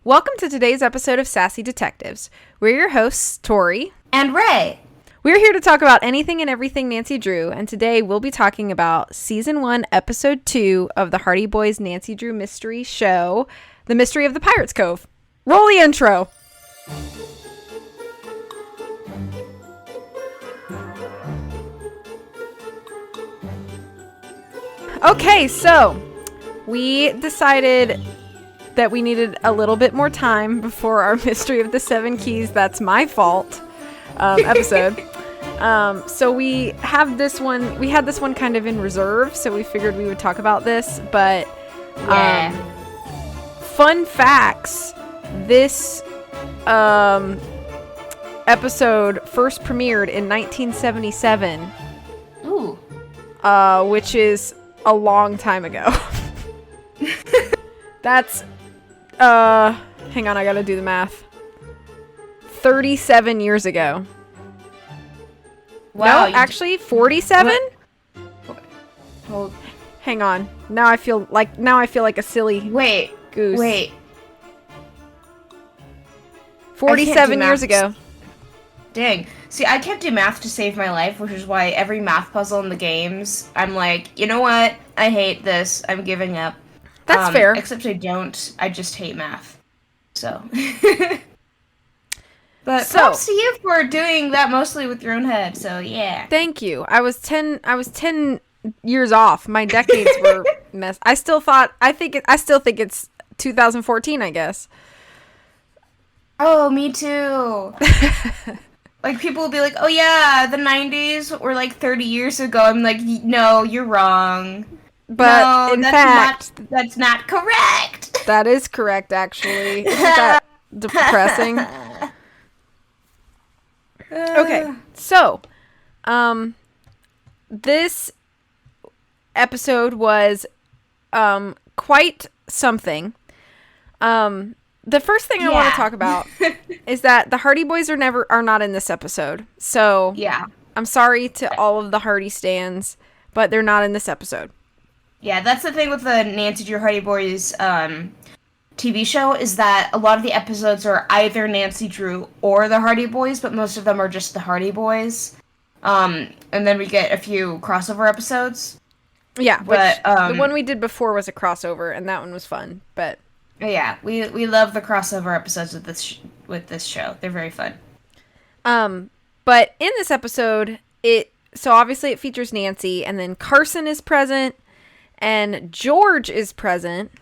Welcome to today's episode of Sassy Detectives. We're your hosts, Tori and Rae. We're here to talk about anything and everything Nancy Drew, and today we'll be talking about Season 1, Episode 2 of the Hardy Boys Nancy Drew mystery show, The Mystery of the Pirates Cove. Roll the intro! Okay, so we decided that we needed a little bit more time before our Mystery of the Seven Keys, that's my fault, episode. So we had this one kind of in reserve, so we figured we would talk about this, but fun facts, this episode first premiered in 1977. Ooh. Which is a long time ago. That's hang on, I gotta do the math. 37 years ago. Wow. No, actually 47? Hold. Hang on. Now I feel like a silly goose. Wait. 47 years ago. Dang. See, I can't do math to save my life, which is why every math puzzle in the games, I'm like, you know what? I hate this. I'm giving up. That's fair. Except I don't. I just hate math. So. But props to you for doing that mostly with your own head. So yeah. Thank you. I was 10 years off. My decades were messed. I still think it's 2014, I guess. Oh, me too. Like, people will be like, oh yeah, the 90s were like 30 years ago. I'm like, no, you're wrong. But no, in fact, that's not correct. That is correct, actually. Isn't that depressing? Okay, so, this episode was, quite something. The first thing I want to talk about is that the Hardy Boys are not in this episode. So, yeah. I'm sorry to all of the Hardy stans, but they're not in this episode. Yeah, that's the thing with the Nancy Drew Hardy Boys, TV show, is that a lot of the episodes are either Nancy Drew or the Hardy Boys, but most of them are just the Hardy Boys. And then we get a few crossover episodes. Yeah, but the one we did before was a crossover, and that one was fun. But yeah, we love the crossover episodes with this show. They're very fun. But in this episode, so obviously it features Nancy, and then Carson is present, and George is present,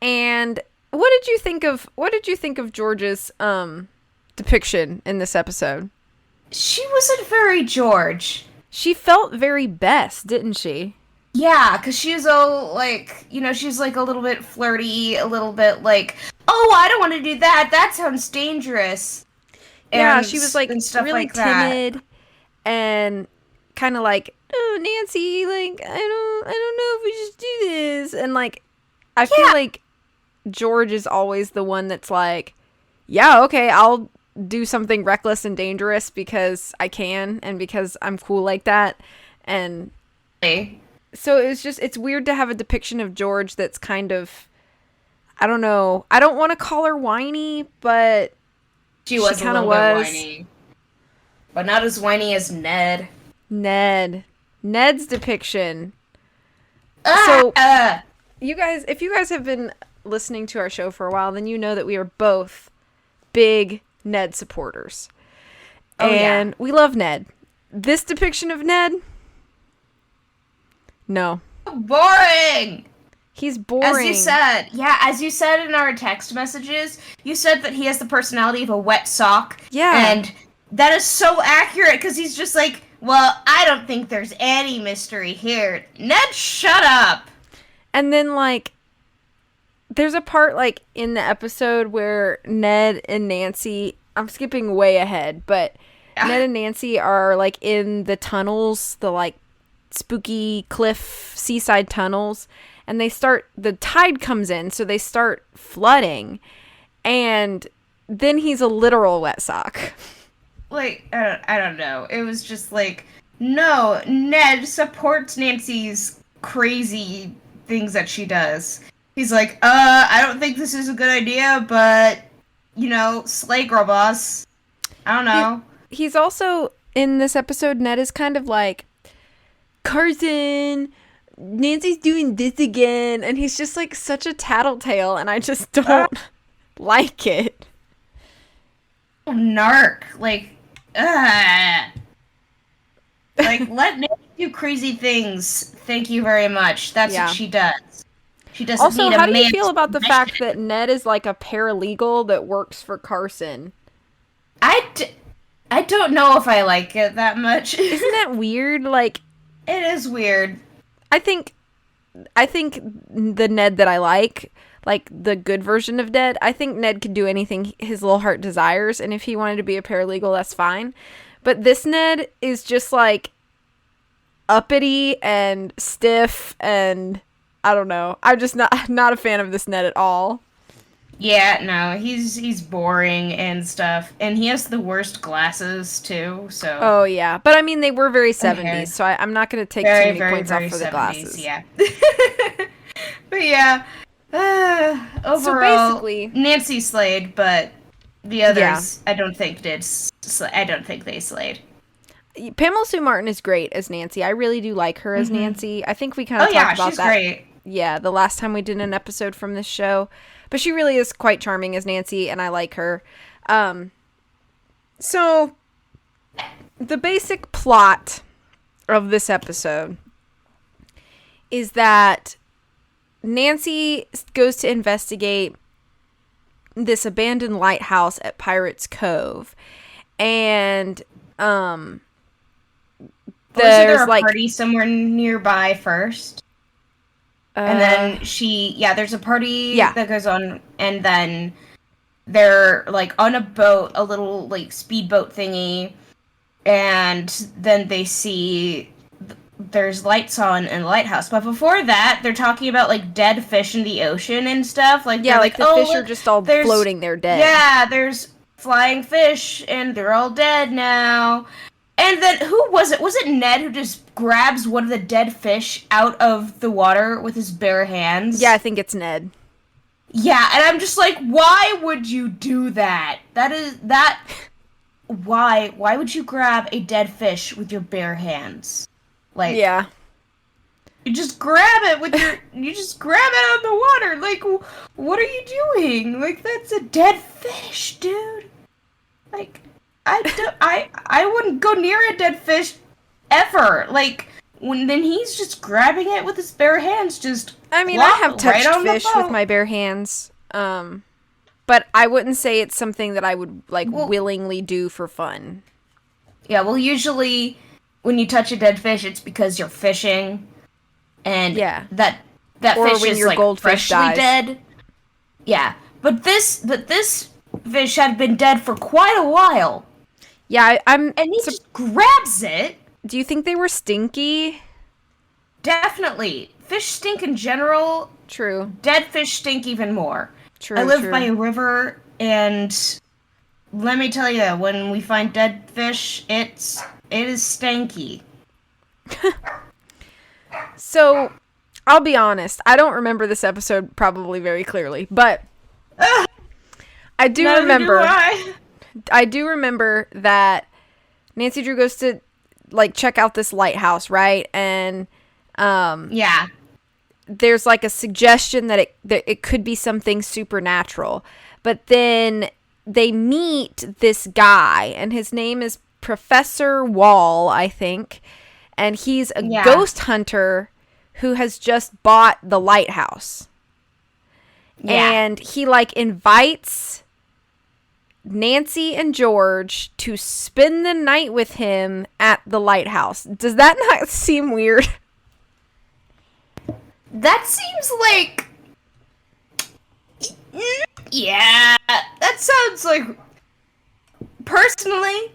and What did you think of George's depiction in this episode? She wasn't very George. She felt very Bess, didn't she? Yeah, because she was all like, she's like a little bit flirty, a little bit like, oh, I don't want to do that. That sounds dangerous. Yeah, she was like really like timid and kind of like, oh, Nancy, like I don't know if we should do this, and like I feel like George is always the one that's like, yeah, okay, I'll do something reckless and dangerous because I can and because I'm cool like that. And so it's weird to have a depiction of George that's kind of, I don't know, I don't want to call her whiny, but she kind of was whiny. But not as whiny as Ned. Ned's depiction. You guys, if you guys have been listening to our show for a while, then you know that we are both big Ned supporters. And we love Ned. This depiction of Ned? No. Boring! He's boring. As you said in our text messages, you said that he has the personality of a wet sock. Yeah. And that is so accurate, because he's just like, well, I don't think there's any mystery here. Ned, shut up! And then, like, there's a part, like, in the episode where Ned and Nancy, I'm skipping way ahead, but Ned and Nancy are, like, in the tunnels, the, like, spooky cliff seaside tunnels, and the tide comes in, so they start flooding, and then he's a literal wet sock. Like, I don't know. It was just like, no, Ned supports Nancy's crazy things that she does. He's like, I don't think this is a good idea, but, slay girl boss. I don't know. He's also, in this episode, Ned is kind of like, Carson, Nancy's doing this again. And he's just like such a tattletale, and I just don't like it. Narc. Like, like, let Nancy do crazy things. Thank you very much. That's what she does. She doesn't also, need a how do you man's feel about the permission. fact that Ned is like a paralegal that works for Carson? I don't know if I like it that much. Isn't that weird? Like, it is weird. I think the Ned that I like the good version of Ned, I think Ned could do anything his little heart desires, and if he wanted to be a paralegal, that's fine. But this Ned is just like uppity and stiff, and I don't know. I'm just not a fan of this Ned at all. Yeah, no, he's boring and stuff, and he has the worst glasses too. So. Oh yeah, but I mean they were very 70s, so I'm not going to take too many points off for the 70s, glasses. Yeah. But yeah, overall, so basically, Nancy slayed, but the others, I don't think did. I don't think they slayed. Pamela Sue Martin is great as Nancy. I really do like her as Nancy. I think we kind of talked about she's that. Great. Yeah, the last time we did an episode from this show. But she really is quite charming as Nancy, and I like her. So, the basic plot of this episode is that Nancy goes to investigate this abandoned lighthouse at Pirates Cove. And, there's there a party somewhere nearby first? And then there's a party that goes on, and then they're, like, on a boat, a little, like, speedboat thingy, and then they see there's lights on in the lighthouse. But before that, they're talking about, like, dead fish in the ocean and stuff. Like, yeah, like the fish are just all floating there dead. Yeah, there's flying fish, and they're all dead now. And then, who was it? Was it Ned who just grabs one of the dead fish out of the water with his bare hands? Yeah, I think it's Ned. Yeah, and I'm just like, why would you do that? Why would you grab a dead fish with your bare hands? Like, yeah. You just grab it you just grab it out of the water. Like, what are you doing? Like, that's a dead fish, dude. Like, I wouldn't go near a dead fish ever. Like, then he's just grabbing it with his bare hands, just. I mean, I have touched fish with my bare hands, but I wouldn't say it's something that I would willingly do for fun. Yeah, well, usually when you touch a dead fish, it's because you're fishing, and that or fish is like freshly dead. Yeah, but this fish had been dead for quite a while. Yeah, and he just grabs it. Do you think they were stinky? Definitely. Fish stink in general. True. Dead fish stink even more. True. I live by a river, and let me tell you, when we find dead fish, it is stanky. So, I'll be honest. I don't remember this episode probably very clearly, but I do remember. I do remember that Nancy Drew goes to check out this lighthouse, right? And there's like a suggestion that it could be something supernatural. But then they meet this guy, and his name is Professor Wall, I think. And he's a ghost hunter who has just bought the lighthouse. Yeah. And he invites Nancy and George to spend the night with him at the lighthouse. Does that not seem weird? That seems like... Yeah, that sounds like... Personally,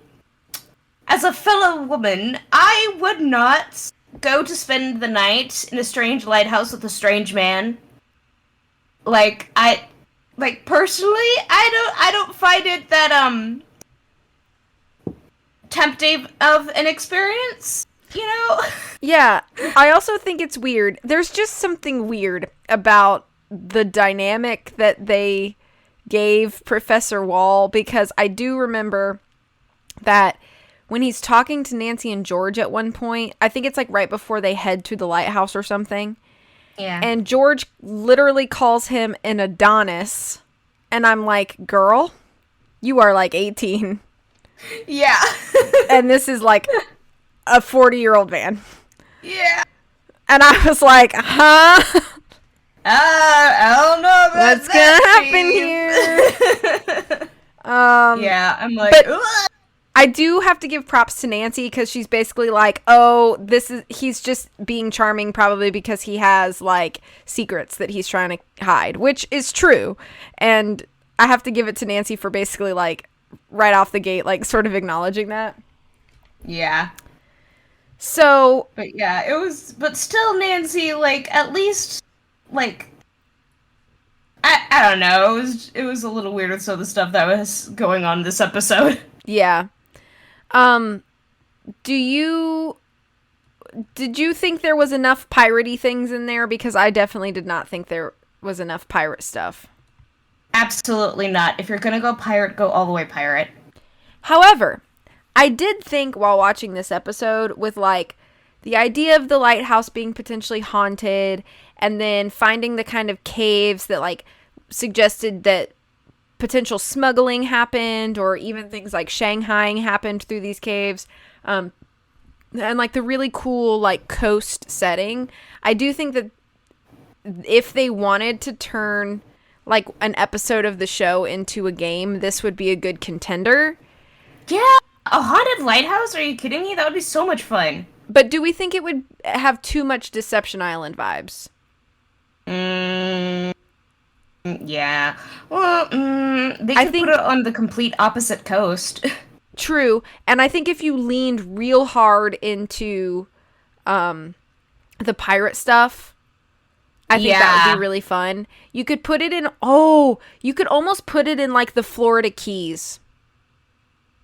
as a fellow woman, I would not go to spend the night in a strange lighthouse with a strange man. Personally, I don't find it that, tempting of an experience, you know? Yeah, I also think it's weird. There's just something weird about the dynamic that they gave Professor Wall, because I do remember that when he's talking to Nancy and George at one point, I think it's like right before they head to the lighthouse or something. Yeah. And George literally calls him an Adonis. And I'm like, girl, you are like 18. Yeah. And this is like a 40-year-old man. Yeah. And I was like, huh? I don't know about What's gonna happen here? Yeah, I'm like, but ugh. I do have to give props to Nancy, because she's basically like, oh, he's just being charming probably because he has like secrets that he's trying to hide, which is true. And I have to give it to Nancy for basically like right off the gate, like sort of acknowledging that. Yeah. So, But yeah, but still Nancy, like, at least, like, I don't know, it was a little weird with some of the stuff that was going on this episode. yeah. Did you think there was enough piratey things in there? Because I definitely did not think there was enough pirate stuff. Absolutely not. If you're gonna go pirate, go all the way pirate. However, I did think while watching this episode, with like the idea of the lighthouse being potentially haunted, and then finding the kind of caves that like suggested that potential smuggling happened, or even things like Shanghaiing happened through these caves, and like the really cool like coast setting, I do think that if they wanted to turn like an episode of the show into a game, this would be a good contender. Yeah, a haunted lighthouse? Are you kidding me? That would be so much fun. But do we think it would have too much Deception Island vibes? Yeah. Well, they could put it on the complete opposite coast. True. And I think if you leaned real hard into the pirate stuff, I think that would be really fun. You could put it in, you could almost put it in like the Florida Keys.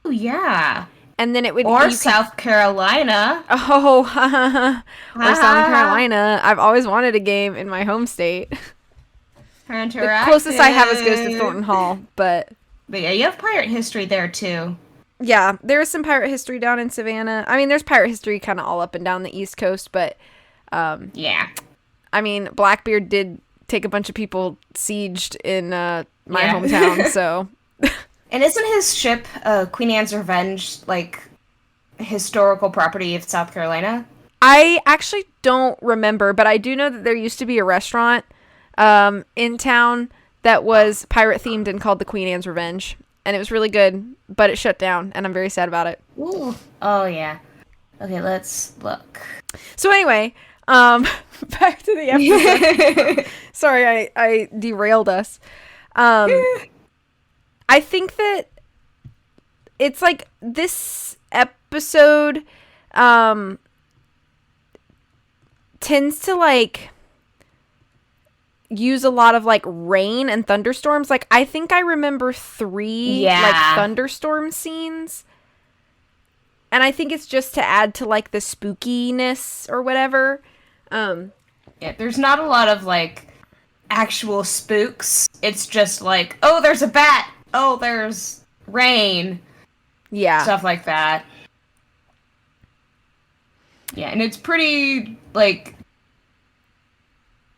Oh, yeah. And then it would... Or South Carolina. Oh, or South Carolina. I've always wanted a game in my home state. The closest I have is Ghost of Thornton Hall, but yeah, you have pirate history there too. Yeah, there is some pirate history down in Savannah. I mean, there's pirate history kind of all up and down the East Coast, but yeah. I mean, Blackbeard did take a bunch of people sieged in my hometown, so. And isn't his ship, Queen Anne's Revenge, like historical property of South Carolina? I actually don't remember, but I do know that there used to be a restaurant in town that was pirate themed and called the Queen Anne's Revenge, and it was really good, but it shut down, and I'm very sad about it. Ooh. Oh yeah. Okay, let's look. So anyway, back to the episode. Sorry, I derailed us. I think that it's like this episode tends to like use a lot of like rain and thunderstorms. Like I think I remember 3 like thunderstorm scenes. And I think it's just to add to like the spookiness or whatever. Yeah, there's not a lot of like actual spooks. It's just like, oh, there's a bat. Oh, there's rain. Yeah. Stuff like that. Yeah, and it's pretty like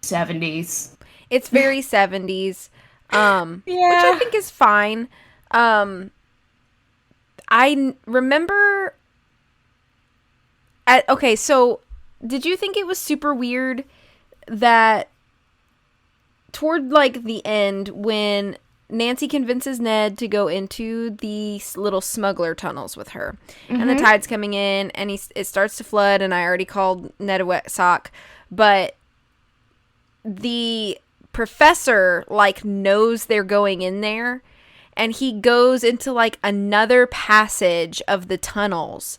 70s. It's very 70s. Which I think is fine. I remember okay, so did you think it was super weird that toward like the end when Nancy convinces Ned to go into these little smuggler tunnels with her, and the tide's coming in, and it starts to flood, and I already called Ned a wet sock, but the professor like knows they're going in there, and he goes into like another passage of the tunnels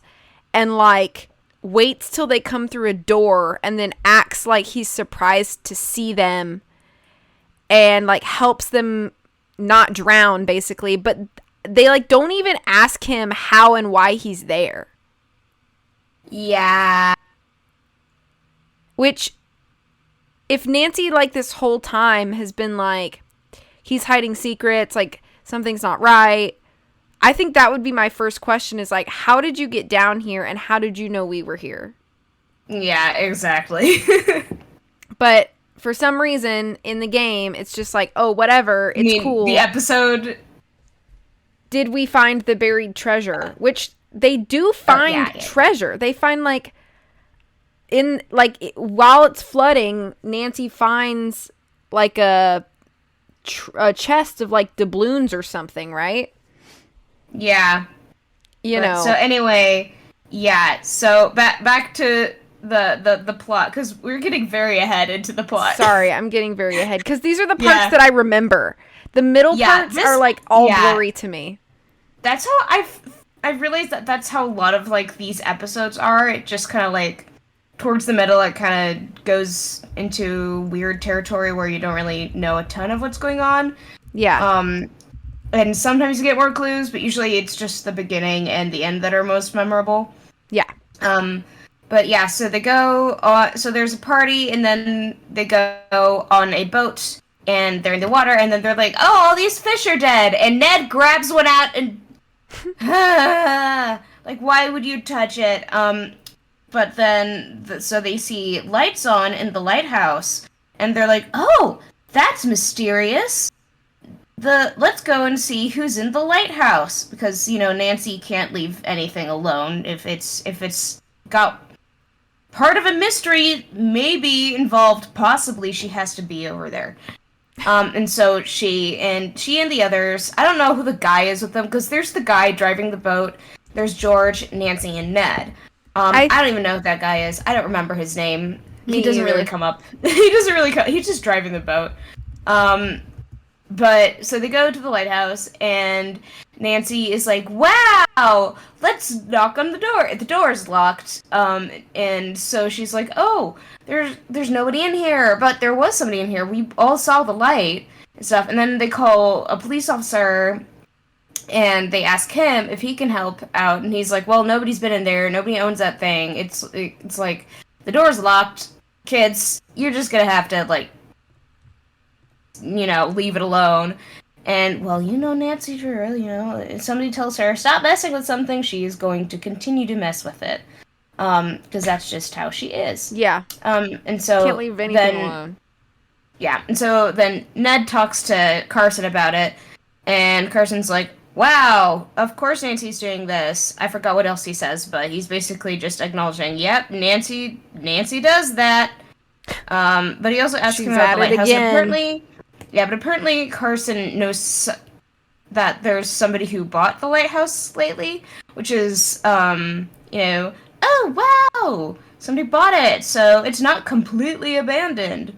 and like waits till they come through a door and then acts like he's surprised to see them and like helps them not drown basically, but they like don't even ask him how and why he's there. Yeah. Which if Nancy, like, this whole time has been like, he's hiding secrets, like, something's not right, I think that would be my first question is, like, how did you get down here and how did you know we were here? Yeah, exactly. But for some reason in the game, it's just like, oh, whatever, it's cool. The episode... Did we find the buried treasure? Which they do find treasure. They find, like, while it's flooding, Nancy finds, like, a chest of, like, doubloons or something, right? Yeah. You know. So anyway, yeah. So back to the plot, because we're getting very ahead into the plot. Sorry, I'm getting very ahead, because these are the parts that I remember. The middle parts are, like, all blurry to me. That's how I've realized that's how a lot of, like, these episodes are. It just kind of, like, towards the middle, it kind of goes into weird territory where you don't really know a ton of what's going on. Yeah. And sometimes you get more clues, but usually it's just the beginning and the end that are most memorable. Yeah. But yeah, so they go, so there's a party, and then they go on a boat, and they're in the water, and then they're like, oh, all these fish are dead, and Ned grabs one out, and, like, why would you touch it? But then, so they see lights on in the lighthouse, and they're like, oh, that's mysterious. Let's go and see who's in the lighthouse, because, you know, Nancy can't leave anything alone if it's got part of a mystery maybe involved, possibly she has to be over there. And so she and the others, I don't know who the guy is with them, because there's the guy driving the boat, there's George, Nancy, and Ned. I don't even know who that guy is. I don't remember his name. He doesn't really come up. He's just driving the boat. But, so they go to the lighthouse, and Nancy is like, wow, let's knock on the door. The door's locked. And so she's like, oh, there's nobody in here, but there was somebody in here. We all saw the light and stuff. And then they call a police officer, and they ask him if he can help out. And he's like, well, nobody's been in there. Nobody owns that thing. It's like, the door's locked. Kids, you're just gonna have to, like, you know, leave it alone. And, well, you know Nancy Drew, you know, if somebody tells her, stop messing with something, she is going to continue to mess with it. Because that's just how she is. Yeah. And so... Can't leave anything alone. Yeah, and so then Ned talks to Carson about it, and Carson's like, wow, of course Nancy's doing this. I forgot what else he says, but he's basically just acknowledging, yep, Nancy does that. But he also asks him about the lighthouse. Apparently Carson knows that there's somebody who bought the lighthouse lately, which is, you know, oh, wow, somebody bought it, so it's not completely abandoned.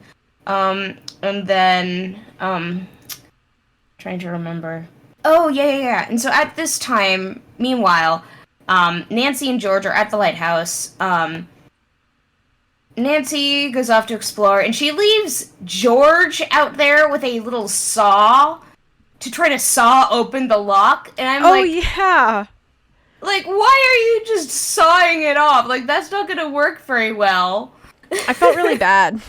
And then, trying to remember. Oh, yeah. And so at this time, meanwhile, Nancy and George are at the lighthouse. Nancy goes off to explore, and she leaves George out there with a little saw to try to saw open the lock. And I'm like... Oh, yeah. Like, why are you just sawing it off? Like, that's not gonna work very well. I felt really bad.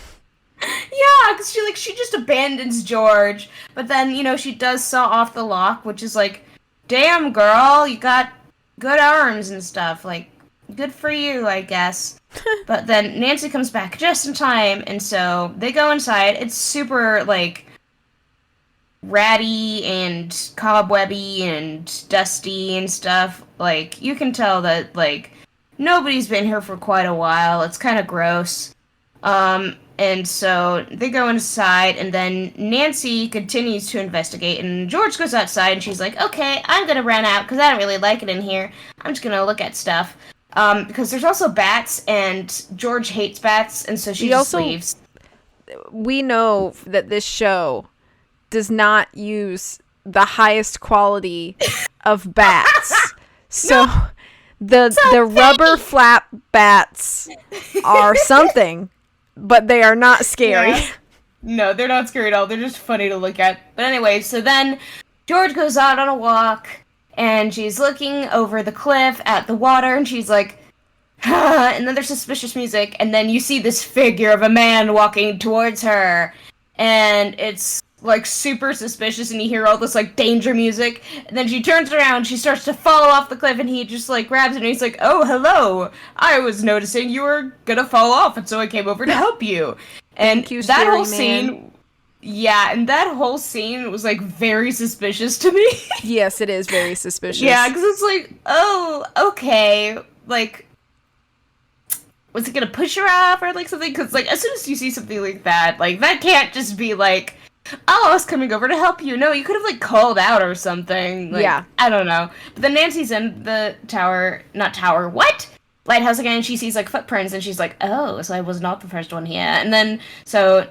Yeah, because she just abandons George. But then, you know, she does saw off the lock, which is like, damn, girl, you got good arms and stuff. Like, good for you, I guess. But then Nancy comes back just in time, and so they go inside. It's super, like, ratty and cobwebby and dusty and stuff. Like, you can tell that, like, nobody's been here for quite a while. It's kind of gross. And so they go inside, and then Nancy continues to investigate, and George goes outside, and she's like, okay, I'm gonna run out, because I don't really like it in here. I'm just gonna look at stuff. Because there's also bats, and George hates bats, and so she just leaves. We know that this show does not use the highest quality of bats. So the rubber flap bats are something. But they are not scary. Yeah. No, they're not scary at all. They're just funny to look at. But anyway, so then George goes out on a walk, and she's looking over the cliff at the water, and she's like, And then there's suspicious music, and then you see this figure of a man walking towards her, and it's like super suspicious, and you hear all this like danger music, and then she turns around, she starts to fall off the cliff, and he just like grabs her, and he's like, "Oh, hello! I was noticing you were gonna fall off, and so I came over to help you." And Thank you, that scary whole man. scene, yeah, and that whole scene was like very suspicious to me. Yes, it is very suspicious. Yeah, because it's like, oh, okay, like, was he gonna push her off or like something? Because like as soon as you see something like that can't just be like, oh, I was coming over to help you. No, you could have like called out or something. Like, yeah, I don't know. But then Nancy's in the lighthouse again, and she sees like footprints, and she's like, oh, so I was not the first one here. And then so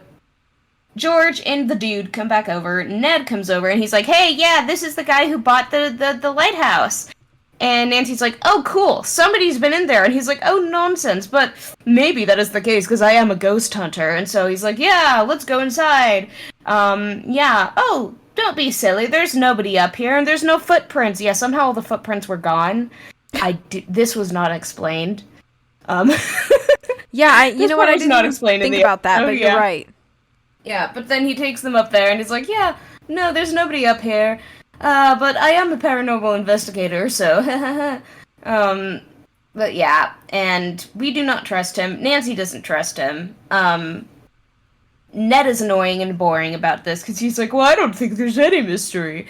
George and the dude come back over. Ned comes over, and he's like, hey, yeah, this is the guy who bought the lighthouse. And Nancy's like, oh, cool, somebody's been in there. And he's like, oh, nonsense, but maybe that is the case, because I am a ghost hunter. And so he's like, yeah, let's go inside. Yeah, oh, don't be silly, there's nobody up here, and there's no footprints. Yeah, somehow all the footprints were gone. This was not explained. Yeah, you know what, I didn't not explained think about that, but yeah. You're right. Yeah, but then he takes them up there, and he's like, yeah, no, there's nobody up here. But I am a paranormal investigator, so, but yeah, and we do not trust him. Nancy doesn't trust him. Ned is annoying and boring about this, because he's like, well, I don't think there's any mystery.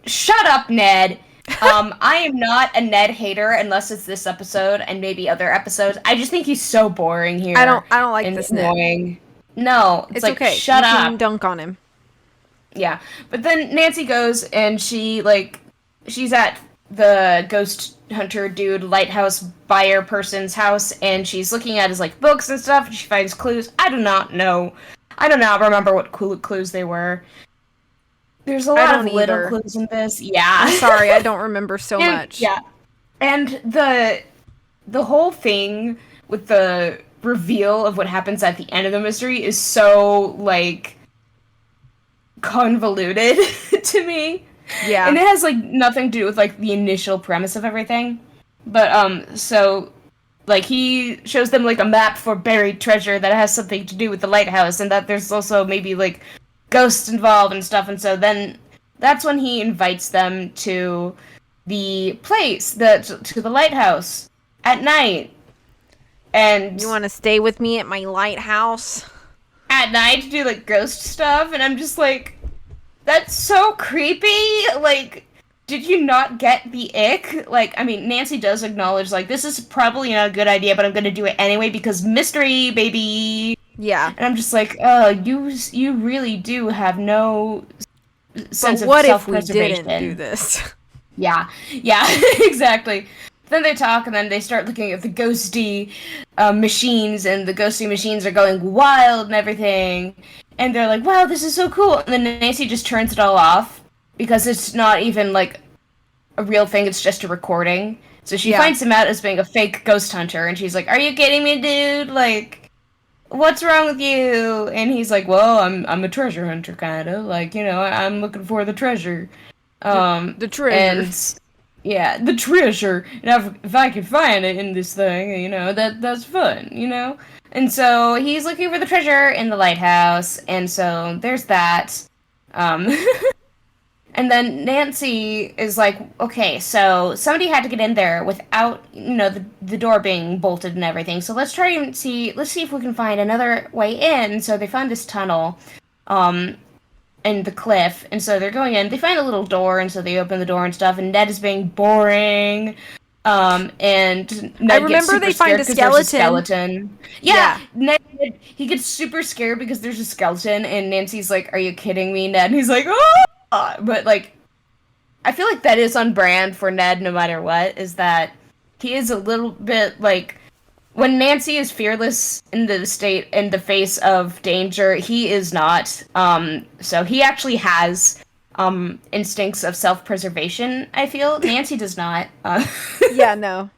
Shut up, Ned! I am not a Ned hater, unless it's this episode, and maybe other episodes. I just think he's so boring here. I don't like and this annoying. Ned. No, it's like, okay. Shut you up. Can dunk on him. Yeah, but then Nancy goes and she's at the ghost hunter dude lighthouse buyer person's house, and she's looking at his like books and stuff, and she finds clues. I do not know. I do not remember what clues they were. There's a lot of little clues in this. Yeah. I'm sorry, I don't remember so much. Yeah. And the whole thing with the reveal of what happens at the end of the mystery is so like convoluted to me. Yeah. And it has like nothing to do with like the initial premise of everything. But so like he shows them like a map for buried treasure that has something to do with the lighthouse, and that there's also maybe like ghosts involved and stuff, and so then that's when he invites them to the place, to the lighthouse at night. And you want to stay with me at my lighthouse? At night to do like ghost stuff, and I'm just like, that's so creepy. Like, did you not get the ick? Like, I mean, Nancy does acknowledge like this is probably not a good idea, but I'm gonna do it anyway because mystery, baby. Yeah. And I'm just like, oh, you really do have no sense of self-preservation. What if we didn't do this? Yeah, exactly. Then they talk, and then they start looking at the ghosty machines, and the ghosty machines are going wild and everything. And they're like, wow, this is so cool. And then Nancy just turns it all off, because it's not even, like, a real thing, it's just a recording. So she finds him out as being a fake ghost hunter, and she's like, are you kidding me, dude? Like, what's wrong with you? And he's like, well, I'm a treasure hunter, kind of. Like, you know, I'm looking for the treasure. The treasure. And... yeah, the treasure. And if I can find it in this thing, you know, that's fun, you know? And so he's looking for the treasure in the lighthouse, and so there's that. And then Nancy is like, okay, so somebody had to get in there without, you know, the door being bolted and everything. So let's see if we can find another way in. So they find this tunnel, in the cliff, and so they're going in. They find a little door, and so they open the door and stuff, and Ned is being boring. And Ned I remember they find a skeleton. Yeah. Ned, he gets super scared because there's a skeleton, and Nancy's like, are you kidding me, Ned? And he's like, oh! But, like, I feel like that is on brand for Ned no matter what, is that he is a little bit, like, when Nancy is fearless in the face of danger, he is not. So he actually has instincts of self-preservation, I feel. Nancy does not. Yeah, no.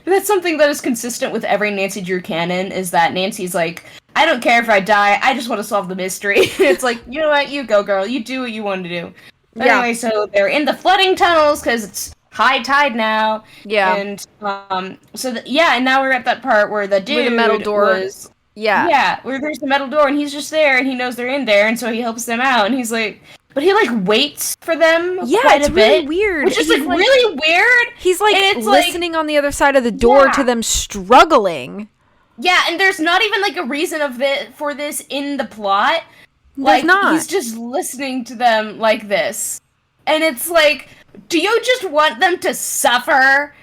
That's something that is consistent with every Nancy Drew canon, is that Nancy's like, I don't care if I die, I just want to solve the mystery. It's like, you know what, you go, girl, you do what you want to do. But anyway, so they're in the flooding tunnels, because it's high tide now. Yeah. And and now we're at that part where the dude With the metal door. was Yeah. yeah, where there's the metal door and he's just there and he knows they're in there and so he helps them out and he's like, but he like waits for them quite a bit. Really weird. Which is like really weird. He's like listening on the other side of the door to them struggling. Yeah, and there's not even like a reason for this in the plot. Like, he's just listening to them like this. And it's like, do you just want them to suffer?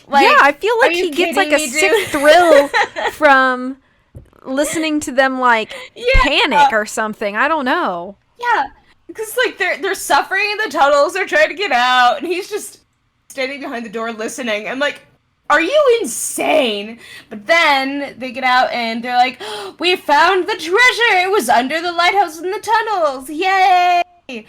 Like, yeah, I feel like he gets like a sick thrill from listening to them like panic or something. I don't know. Yeah, because like they're suffering in the tunnels, they're trying to get out, and he's just standing behind the door listening. I'm like, are you insane? But then they get out and they're like, oh, we found the treasure! It was under the lighthouse in the tunnels! Yay!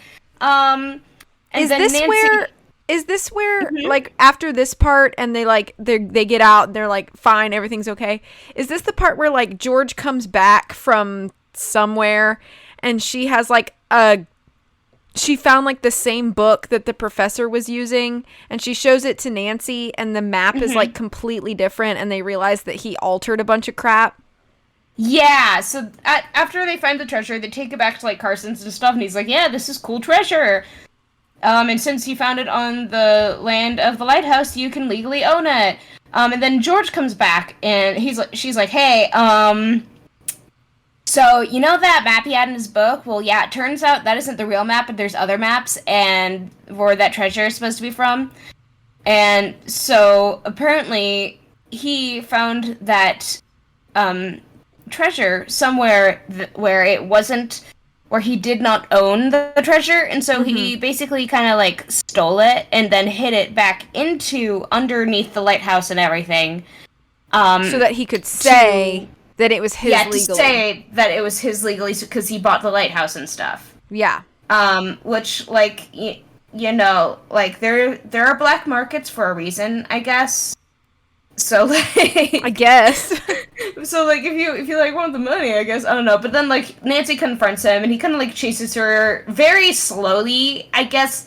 Is this where like after this part and they get out and they're like fine, everything's okay? Is this the part where like George comes back from somewhere and she has like she found like the same book that the professor was using and she shows it to Nancy and the map is like completely different and they realize that he altered a bunch of crap? Yeah, so after they find the treasure, they take it back to like Carson's and stuff and he's like, yeah, this is cool treasure. And since you found it on the land of the lighthouse, you can legally own it. And then George comes back and she's like, hey, so, you know that map he had in his book? Well, yeah, it turns out that isn't the real map, but there's other maps, and where that treasure is supposed to be from. And so, apparently, he found that treasure somewhere where it wasn't, where he did not own the treasure, and so he basically kind of, like, stole it, and then hid it back underneath the lighthouse and everything. So that he could say... that it was his legally. Yeah, to say that it was his legally because he bought the lighthouse and stuff. Yeah. Which, like, you know, like, there are black markets for a reason, I guess. So, like... I guess. So, like, if you, like, want the money, I guess, I don't know. But then, like, Nancy confronts him, and he kind of, like, chases her very slowly, I guess,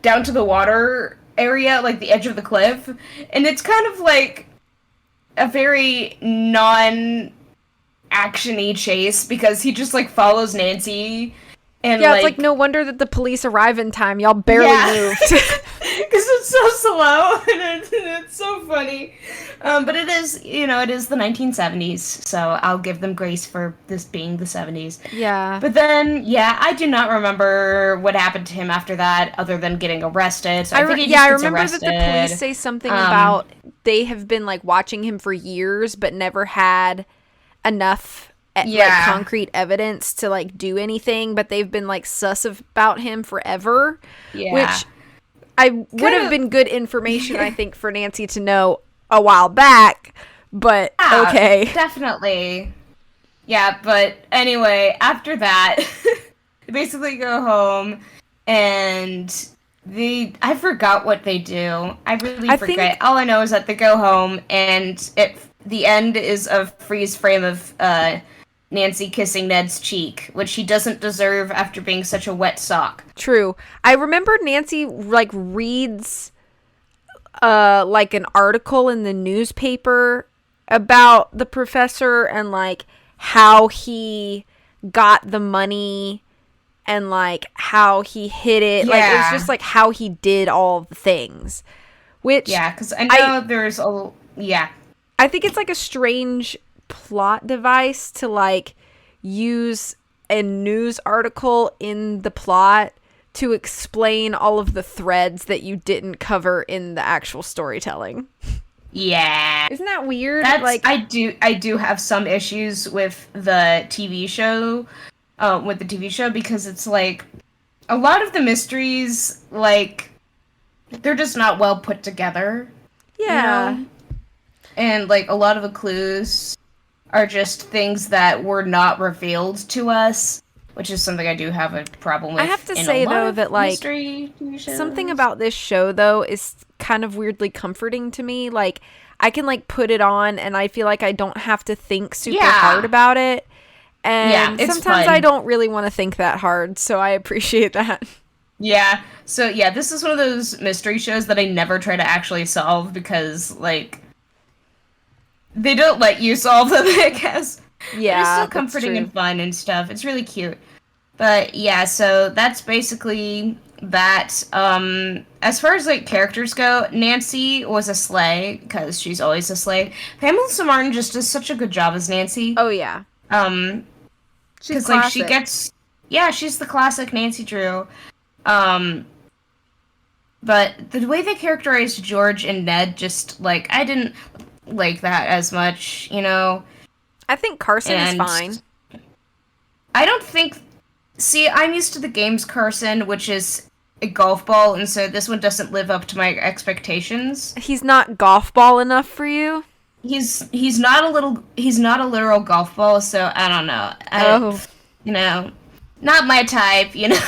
down to the water area, like, the edge of the cliff. And it's kind of, like, a very action-y chase because he just like follows Nancy and it's like no wonder that the police arrive in time. Y'all barely moved because it's so slow and it's so funny. But it is, you know, it is the 1970s, so I'll give them grace for this being the 70s. Yeah. But then, I do not remember what happened to him after that, other than getting arrested. So I think he just gets remember arrested. that the police say something about they have been like watching him for years, but never had enough like concrete evidence to like do anything. But they've been like sus about him forever, which I would have been good information, I think, for Nancy to know a while back. But okay, definitely. Yeah, but anyway, after that, they basically go home and I forgot what they do. I really forget. All I know is that they go home and the end is a freeze frame of Nancy kissing Ned's cheek, which she doesn't deserve after being such a wet sock. True. I remember Nancy like reads like an article in the newspaper about the professor and like how he got the money and like how he hid it. Like it was just like how he did all the things. Which because I know there's I think it's like a strange plot device to like use a news article in the plot to explain all of the threads that you didn't cover in the actual storytelling. Yeah. Isn't that weird? That's, like I do have some issues with the TV show because it's like a lot of the mysteries, like, they're just not well put together. Yeah. You know? And like a lot of the clues are just things that were not revealed to us, which is something I do have a problem with. I have to say though that like something about this show though is kind of weirdly comforting to me. Like I can like put it on and I feel like I don't have to think super hard about it. And sometimes fun. I don't really want to think that hard, so I appreciate that. Yeah. So yeah, this is one of those mystery shows that I never try to actually solve because like they don't let you solve them, I guess. But it's Yeah, still that's comforting true. and fun and stuff. It's really cute. But yeah, so that's basically that. As far as like characters go, Nancy was a slay because she's always a slay. Pamela Sue Martin just does such a good job as Nancy. Oh yeah. Um, She's because like she classic. gets, yeah, she's the classic Nancy Drew. Um, but the way they characterized George and Ned, just like I didn't like that as much, you know. I think Carson is And fine. I don't think. See, I'm used to the game's Carson, which is a golf ball, and so this one doesn't live up to my expectations. He's not golf ball enough for you. He's not a literal golf ball, so I don't know. Oh. You know, not my type, you know.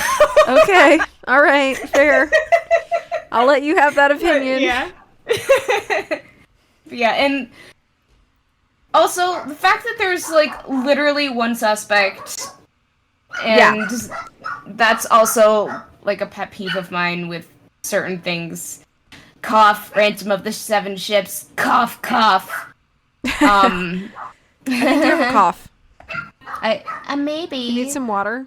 Okay. All right. Fair. I'll let you have that But opinion. yeah. Yeah, and also the fact that there's like literally one suspect, and that's also like a pet peeve of mine with certain things. Cough, Ransom of the Seven Ships, cough, cough. Um, I think you have a cough. maybe. You need some water.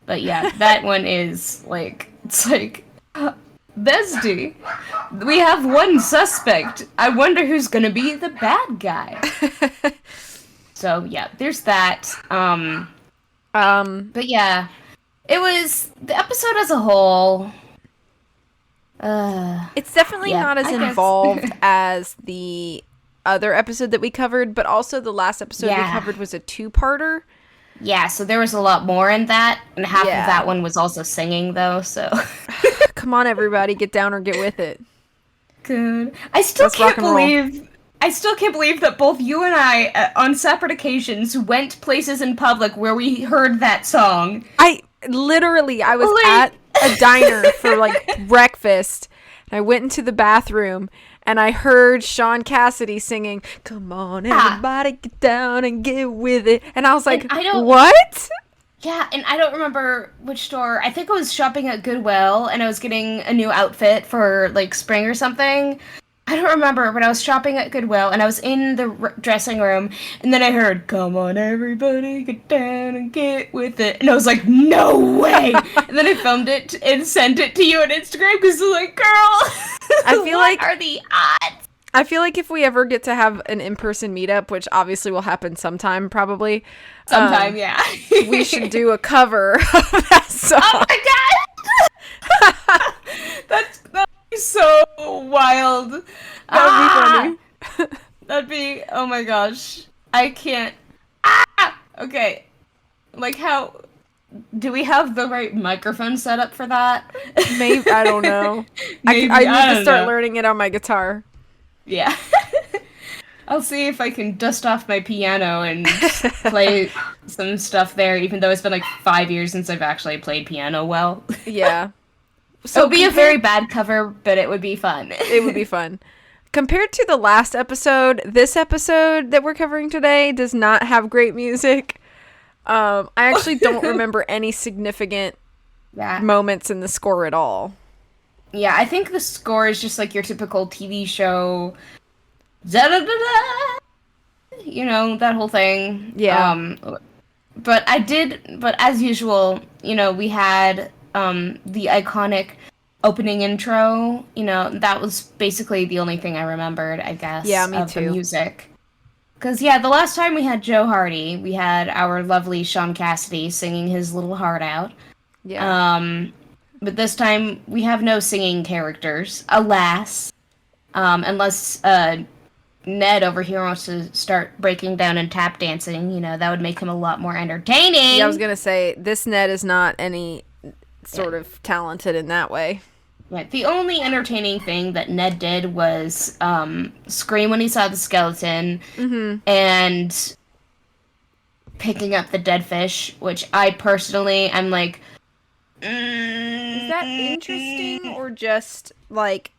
But yeah, that one is like, it's like, Bestie, we have one suspect. I wonder who's gonna be the bad guy. So yeah, there's that. But yeah, it was the episode as a whole. It's definitely Yeah, not as I guess. involved as the other episode that we covered, but also the last episode we Yeah. covered was a two-parter. Yeah, so there was a lot more in that, and half Yeah. of that one was also singing though. So Come on, everybody, get down or get with it. good. I still Let's rock can't and roll. believe. I still can't believe that both you and I, on separate occasions, went places in public where we heard that song. I was Like- at a diner for like breakfast. And I went into the bathroom and I heard Sean Cassidy singing, "Come on, everybody, get down and get with it." And I was like, I don't- "What?" Yeah, and I don't remember which store. I think I was shopping at Goodwill, and I was getting a new outfit for like spring or something. I don't remember, but I was shopping at Goodwill, and I was in the dressing room, and then I heard, "Come on, everybody, get down and get with it," and I was like, "No way!" And then I filmed it and sent it to you on Instagram because I was like, "Girl, I feel what like- are the odds?" I feel like if we ever get to have an in-person meetup, which obviously will happen sometime, probably, Sometime, yeah. we should do a cover of that song. Oh my god! That'd be so wild. That would be funny. That'd be, oh my gosh. I can't. Ah! Okay. Like, how. Do we have the right microphone set up for that? Maybe, I don't know. Maybe, I need to don't start know. learning it on my guitar. Yeah. I'll see if I can dust off my piano and play some stuff there, even though it's been like 5 years since I've actually played piano well. Yeah. So it would be a very bad cover, but it would be fun. It would be fun. Compared to the last episode, this episode that we're covering today does not have great music. I actually don't remember any significant Yeah. moments in the score at all. Yeah, I think the score is just like your typical TV show. Da-da-da-da! You know, that whole thing. Yeah. But as usual, you know, we had the iconic opening intro. You know, that was basically the only thing I remembered, I guess. Yeah, me of too. The music. Because, yeah, the last time we had Joe Hardy, we had our lovely Sean Cassidy singing his little heart out. Yeah. But this time we have no singing characters, alas. Unless Ned over here wants to start breaking down and tap dancing, you know, that would make him a lot more entertaining. Yeah, I was gonna say, this Ned is not any sort of talented in that way. Right. The only entertaining thing that Ned did was scream when he saw the skeleton and picking up the dead fish, which I personally am like, Is that interesting or just like,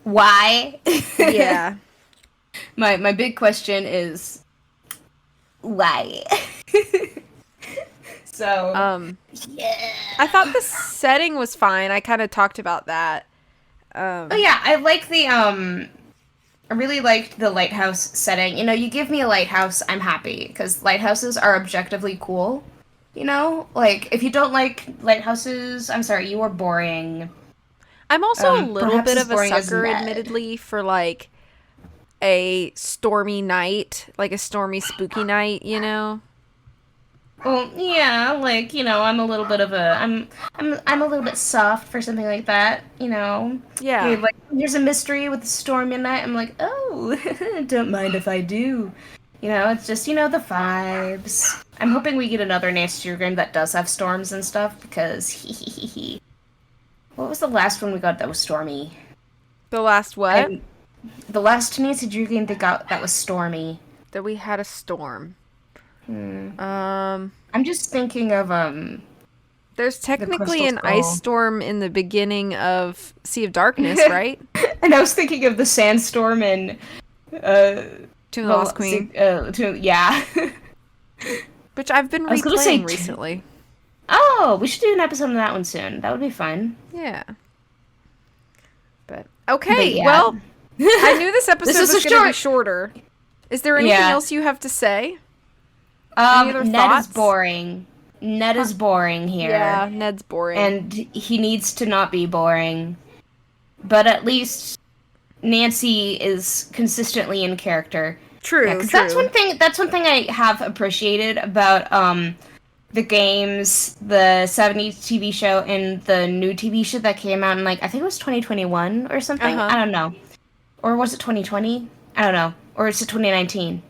why? yeah. My big question is why? So, yeah. I thought the setting was fine. I kind of talked about that. Oh yeah, I really liked the lighthouse setting. You know, you give me a lighthouse, I'm happy because lighthouses are objectively cool. You know, like if you don't like lighthouses, I'm sorry, you are boring. I'm also a little Perhaps bit as of a boring as sucker, Ned. admittedly, for like a stormy night, like a stormy, spooky night, you know? Well, yeah, like you know, I'm a little bit of a I'm a little bit soft for something like that. You know, Yeah. you're like here's a mystery with a storm in night. I'm like, oh, don't mind if I do. You know, it's just you know the vibes. I'm hoping we get another Nancy Drew game that does have storms and stuff because what was the last one we got that was stormy? The last what? I the last Nancy Drew game they got that was stormy. That we had a storm. Hmm. Um, I'm just thinking of there's the technically Crystal an ice Skull. storm in the beginning of Sea of Darkness, right? And I was thinking of the sandstorm in uh Tomb of the Lost Queen, yeah. which I've been I was gonna say replaying recently. oh, we should do an episode on that one soon. That would be fun. Yeah. But But okay, yeah. well, I knew this episode This is was a going to be short. shorter. Is there anything Yeah. else you have to say? Any other Ned thoughts? is boring. Ned is boring here. Yeah, Ned's boring. And he needs to not be boring. But at least Nancy is consistently in character. True, Yeah, 'cause true. That's one thing I have appreciated about the games, the '70s TV show, and the new TV show that came out in like I think it was 2021 or something. Uh-huh. I don't know, or was it 2020? I don't know, or is it 2019?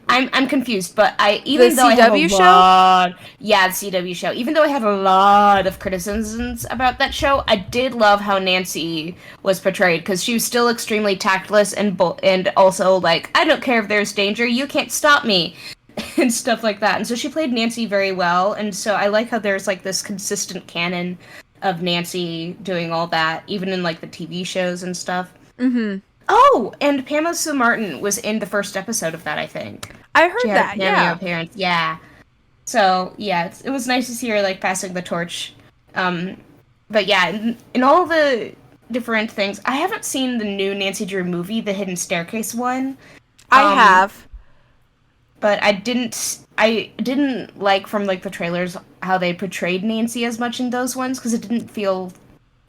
I'm confused, but even though I have CW a show? lot, yeah, the CW show. Even though I have a lot of criticisms about that show, I did love how Nancy was portrayed because she was still extremely tactless and also like I don't care if there's danger, you can't stop me, and stuff like that. And so she played Nancy very well, and so I like how there's like this consistent canon of Nancy doing all that, even in like the TV shows and stuff. Mm-hmm. Oh, and Pamela Sue Martin was in the first episode of that, I think. I heard She had that, a cameo yeah. appearance. Yeah. So yeah, it was nice to see her like passing the torch. But yeah, in all the different things, I haven't seen the new Nancy Drew movie, the Hidden Staircase one. I have. But I didn't like from like the trailers how they portrayed Nancy as much in those ones because it didn't feel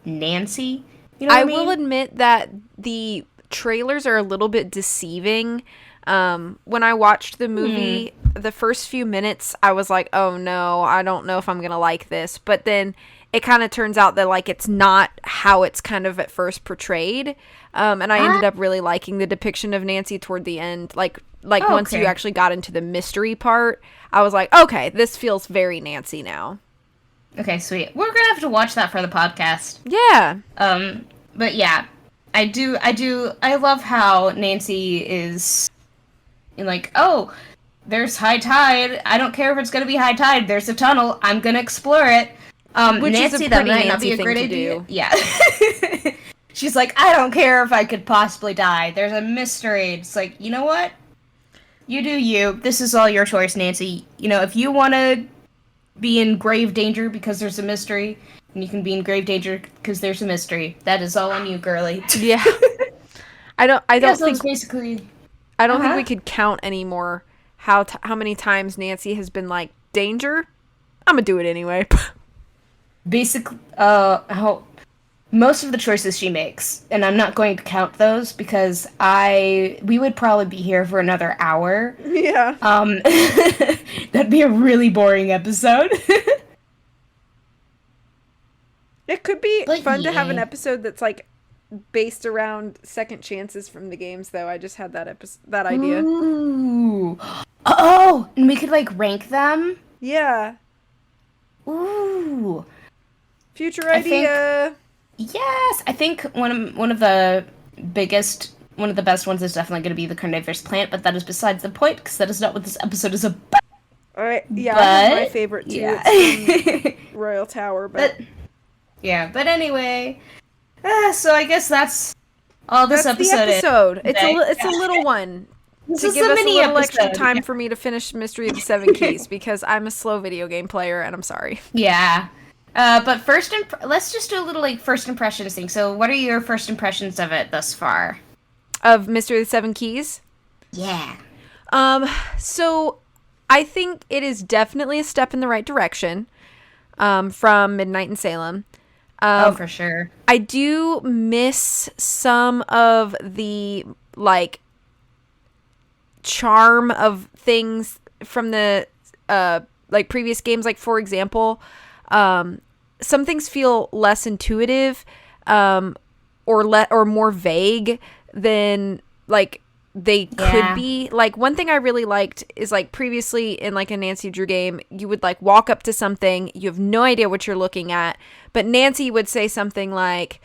Nancy. You know what I mean? will admit that the trailers are a little bit deceiving. When I watched the movie, the first few minutes, I was like, oh no, I don't know if I'm going to like this. But then it kind of turns out that like it's not how it's kind of at first portrayed. And I ended up really liking the depiction of Nancy toward the end. Like once you okay. actually got into the mystery part, I was like, okay, this feels very Nancy now. Okay, sweet. We're gonna have to watch that for the podcast. Yeah. But yeah, I love how Nancy is like, oh, there's high tide. I don't care if it's gonna be high tide. There's a tunnel. I'm gonna explore it. Which is a Nancy, that pretty might not Nancy be a thing great to idea. do. Yeah. She's like, I don't care if I could possibly die. There's a mystery. It's like, you know what? You do you. This is all your choice, Nancy. You know, if you want to be in grave danger because there's a mystery, and you can be in grave danger because there's a mystery. That is all on you, girly. Yeah. I don't So think it's basically. I don't think we could count anymore how many times Nancy has been like, danger? I'm gonna do it anyway. Basically, how most of the choices she makes, and I'm not going to count those because we would probably be here for another hour. Yeah. That'd be a really boring episode. It could be But fun to have an yeah. episode that's like based around second chances from the games, though. I just had that idea. Ooh. Oh, and we could like rank them. Yeah. Ooh. Future I think- idea. Yes, I think one of the best ones is definitely going to be the carnivorous plant, but that is besides the point because that is not what this episode is about. All right. Yeah, I have my But- favorite too. Yeah. It's from Royal Tower, but But anyway, so I guess that's all this that's episode the episode. is. It's a little one. This to is give a us a mini little extra episode. time for me to finish Mystery of the Seven Keys because I'm a slow video game player and I'm sorry. Yeah. But let's just do a little like first impressions thing. So, what are your first impressions of it thus far? Of Mystery of the Seven Keys? Yeah. So I think it is definitely a step in the right direction from Midnight in Salem. Oh, for sure. I do miss some of the like charm of things from the like previous games. Like for example, some things feel less intuitive or more vague than like they could be. Like one thing I really liked is like previously in like a Nancy Drew game, you would like walk up to something, you have no idea what you're looking at, but Nancy would say something like,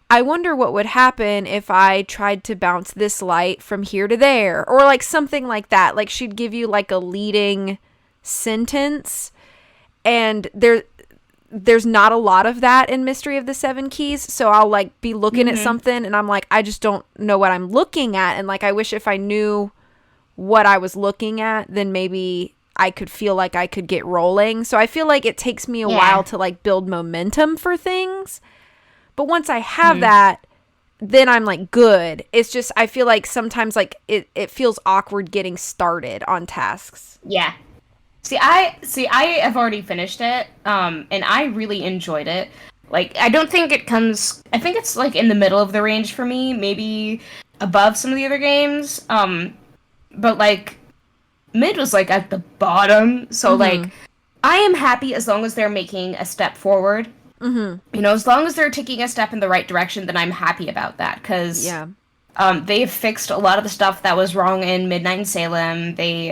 I wonder what would happen if I tried to bounce this light from here to there, or like something like that. Like she'd give you like a leading sentence, and there's not a lot of that in Mystery of the Seven Keys. So I'll like be looking at something and I'm like, I just don't know what I'm looking at. And like, I wish if I knew what I was looking at, then maybe I could feel like I could get rolling. So I feel like it takes me a while to like build momentum for things. But once I have that, then I'm like good. It's just, I feel like sometimes like it feels awkward getting started on tasks. Yeah. I have already finished it, and I really enjoyed it. Like, I don't think it comes. I think it's like in the middle of the range for me, maybe above some of the other games. But like, mid was like at the bottom. So like, I am happy as long as they're making a step forward. You know, as long as they're taking a step in the right direction, then I'm happy about that. Because they've fixed a lot of the stuff that was wrong in Midnight in Salem. They,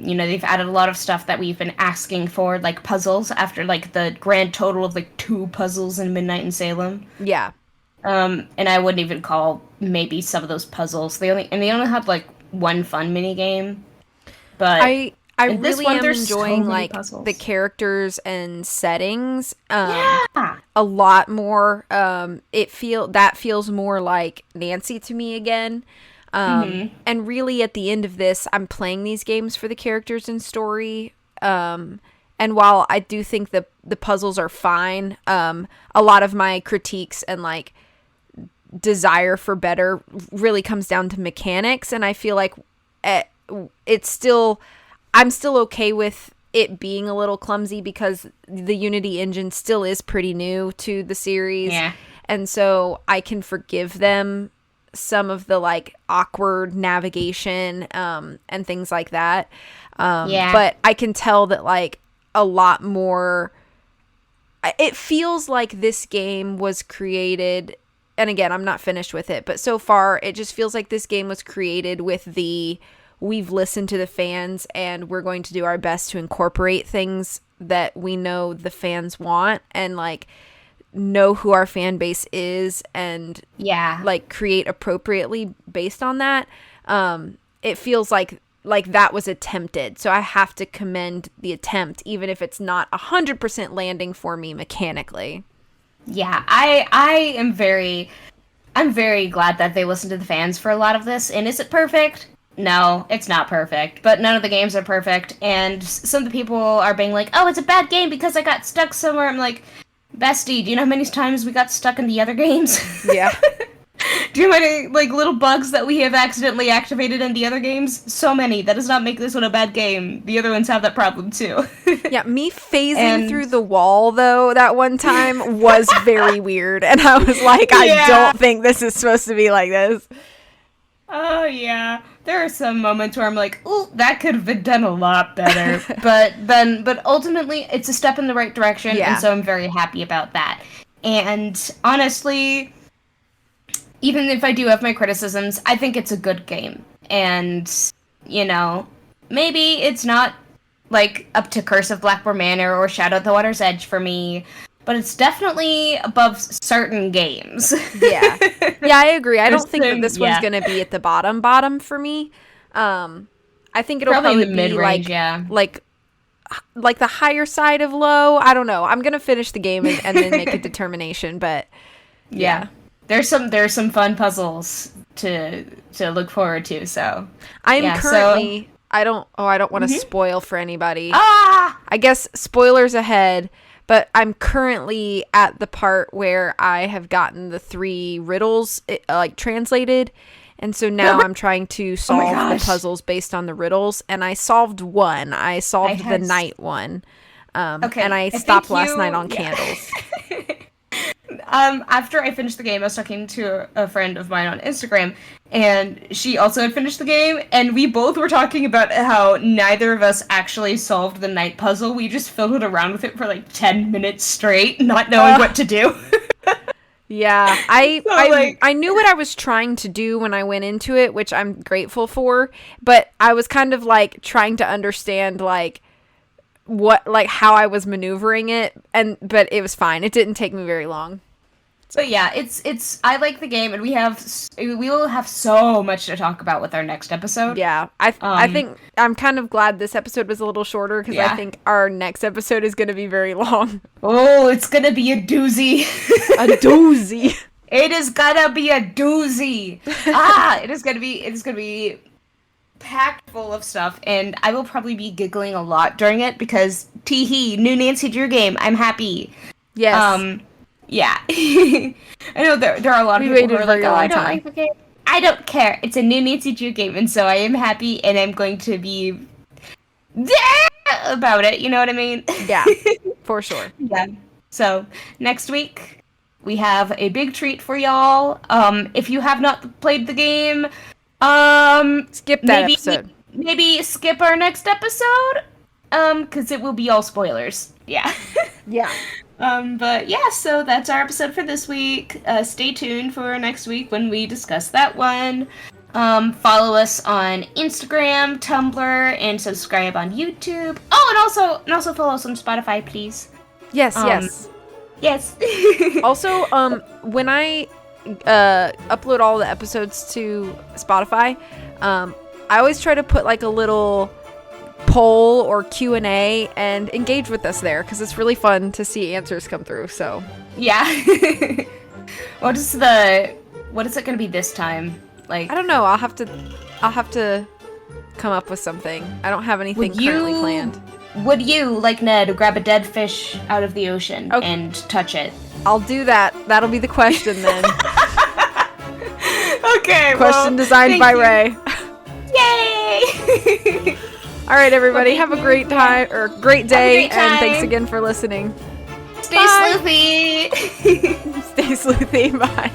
they've added a lot of stuff that we've been asking for, like puzzles, after like the grand total of like 2 puzzles in Midnight in Salem. Yeah. And I wouldn't even call maybe some of those puzzles. They only had like 1 fun mini game. But I really am enjoying so like puzzles. the characters and settings Yeah. a lot more. That feels more like Nancy to me again. And really at the end of this, I'm playing these games for the characters and story. And while I do think the puzzles are fine, a lot of my critiques and like desire for better really comes down to mechanics, and I feel like I'm still okay with it being a little clumsy because the Unity engine still is pretty new to the series. Yeah. And so I can forgive them some of the like awkward navigation and things like that. But I can tell that like a lot more, it feels like this game was created, and again, I'm not finished with it, but so far it just feels like this game was created with we've listened to the fans and we're going to do our best to incorporate things that we know the fans want and like know who our fan base is and like create appropriately based on that. It feels like that was attempted. So I have to commend the attempt, even if it's not 100% landing for me mechanically. Yeah, I'm very glad that they listened to the fans for a lot of this. And is it perfect? No, it's not perfect, but none of the games are perfect, and some of the people are being like, oh, it's a bad game because I got stuck somewhere. I'm like, bestie, do you know how many times we got stuck in the other games? Yeah. Do you know how many, like, little bugs that we have accidentally activated in the other games? So many. That does not make this one a bad game. The other ones have that problem, too. Yeah, me phasing through the wall, though, that one time was very weird, and I was like, I don't think this is supposed to be like this. Oh, yeah. There are some moments where I'm like, ooh, that could have been done a lot better. but ultimately, it's a step in the right direction, and so I'm very happy about that. And honestly, even if I do have my criticisms, I think it's a good game. And, you know, maybe it's not, like, up to Curse of Blackmore Manor or Shadow at the Water's Edge for me, but it's definitely above certain games. Yeah, I agree. I don't think that this one's going to be at the bottom for me. I think it'll probably in the be mid-range, like the higher side of low. I don't know. I'm going to finish the game and then make a determination, but yeah. there's some fun puzzles to look forward to. So I'm currently. So, I don't want to spoil for anybody. ah, I guess spoilers ahead, but I'm currently at the part where I have gotten the 3 riddles like translated, and so now I'm trying to solve the puzzles based on the riddles, and I solved one. I solved the night one. Okay, and I stopped last night on candles. After I finished the game, I was talking to a friend of mine on Instagram, and she also had finished the game, and we both were talking about how neither of us actually solved the night puzzle. We just fiddled around with it for like 10 minutes straight, not knowing what to do. Yeah, I knew what I was trying to do when I went into it, which I'm grateful for, but I was kind of like trying to understand like how I was maneuvering it, but it was fine. It didn't take me very long. But yeah, it's I like the game, and we will have so much to talk about with our next episode. Yeah, I think I'm kind of glad this episode was a little shorter because I think our next episode is going to be very long. Oh, it's gonna be a doozy. A doozy. It is gonna be a doozy. It is gonna be packed full of stuff, and I will probably be giggling a lot during it because tee-hee, new Nancy Drew game. I'm happy. Yes. Yeah. I know there are a lot of people who are like, oh, I don't like the game. I don't care. It's a new Nancy Drew game, and so I am happy, and I'm going to be about it. You know what I mean? Yeah, for sure. Yeah. So next week we have a big treat for y'all. If you have not played the game, skip that episode. Maybe skip our next episode, because it will be all spoilers. Yeah. Yeah. But yeah, so that's our episode for this week. Stay tuned for next week when we discuss that one. Follow us on Instagram, Tumblr, and subscribe on YouTube. Oh, and also follow us on Spotify, please. Yes. Also, when I upload all the episodes to Spotify, I always try to put like a little poll or Q&A and engage with us there because it's really fun to see answers come through. So yeah. What is it gonna be this time? Like, I don't know. I'll have to come up with something. I don't have anything currently planned. Would you, like Ned, grab a dead fish out of the ocean and touch it? I'll do that. That'll be the question then. Okay. Question designed by Rae. Yay! All right, everybody. Have a great time or great day, and thanks again for listening. Stay sleuthy. Stay sleuthy. Bye.